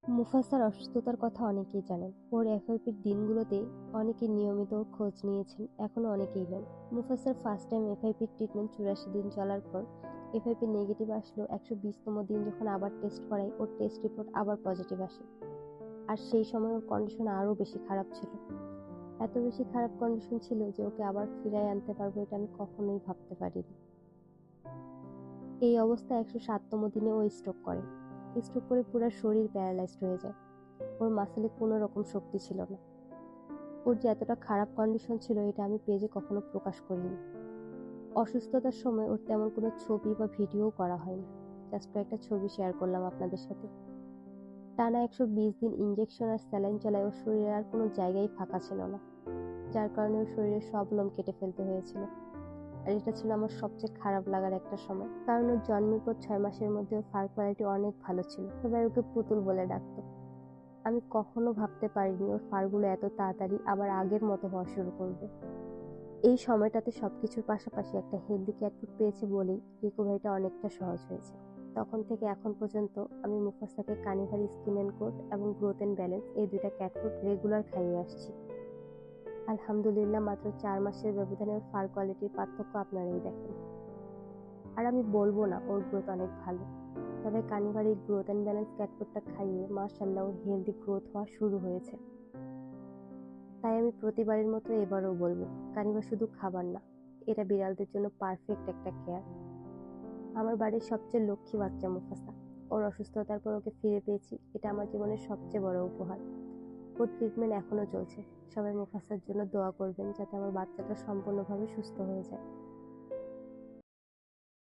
মুফাসার অসুস্থতার কথা অনেকেই জানেন। ওর এফআইপির দিনগুলোতে অনেকে নিয়মিত ওর খোঁজ নিয়েছেন, এখনো অনেকেই নেন। মুফাসার ফার্স্ট টাইম এফআইপির ট্রিটমেন্ট 84 দিন চলার পর এফআইপি নেগেটিভ আসলো। 120তম দিন যখন আবার টেস্ট করাই, ওর টেস্ট রিপোর্ট আবার পজিটিভ আসে। আর সেই সময় ওর কন্ডিশন আরো বেশি খারাপ ছিল। এত বেশি খারাপ কন্ডিশন ছিল যে ওকে আবার ফিরায় আনতে পারবো এটা আমি কখনোই ভাবতে পারিনি। এই অবস্থায় 107তম দিনে ও স্ট্রোক করে। স্ট্রোক করে পুরো শরীর প্যারালাইজড হয়ে যায়। ওর মাসেলে কোনো রকম শক্তি ছিল না। ওর যে এতটা খারাপ কন্ডিশন ছিল এটা আমি পেজে কখনো প্রকাশ করিনি। অসুস্থতার সময় ওর তেমন কোনো ছবি বা ভিডিও করা হয়নি, জাস্ট কয়েকটা ছবি শেয়ার করলাম আপনাদের সাথে। টানা 120 দিন ইঞ্জেকশন আর স্যালাইন চালায় ওর শরীরে আর কোনো জায়গায় ফাঁকা ছিল না, যার কারণে ওর শরীরের সব লোম কেটে ফেলতে হয়েছিল। আর এটা ছিল আমার সবচেয়ে খারাপ লাগার একটা সময়, কারণ ওর জন্মের পর 6 মাসের মধ্যে ওর ফার কোয়ালিটি অনেক ভালো ছিল। সবাই ওকে পুতুল বলে ডাকতো। আমি কখনো ভাবতে পারিনি ওর ফারগুলো এত তাড়াতাড়ি আবার আগের মতো হওয়া শুরু করবে। এই সময়টাতে সবকিছুর পাশাপাশি একটা হেলদি ক্যাটফুড পেয়েছে বলেই রিকভারিটা অনেকটা সহজ হয়েছে। তখন থেকে এখন পর্যন্ত আমি মুফাসাকে কানিভারি স্কিন এন্ড কোট এবং গ্রোথ এন্ড ব্যালেন্স এই দুইটা ক্যাটফুড রেগুলার খাইয়ে আসছি। আলহামদুলিল্লাহ, মাত্র 4 মাসের ব্যবধানে ওর ফার কোয়ালিটির পার্থক্য আপনারাই দেখেন। আর আমি বলবো না ওর গ্রোথ অনেক ভালো, তবে কানিভারি গ্রোথ এন্ড ব্যালেন্স ক্যাটফুডটা খাইয়ে মাশাআল্লাহ ওর হেলদি গ্রোথ হওয়া শুরু হয়েছে। তাই আমি প্রতিবারের মতো এবারও বলবো, কানিভা শুধু খাবার না, এটা বিড়ালদের জন্য পারফেক্ট একটা কেয়ার। আমার বাড়ির সবচেয়ে লক্ষ্মী বাচ্চা মুফাসা। ওর অসুস্থতার পর ওকে ফিরে পেয়েছি, এটা আমার জীবনের সবচেয়ে বড় উপহার। ওর ট্রিটমেন্ট এখনো চলছে। সবাই মুফাসার জন্য দোয়া করবেন যাতে আমার বাচ্চাটা সম্পূর্ণভাবে সুস্থ হয়ে যায়।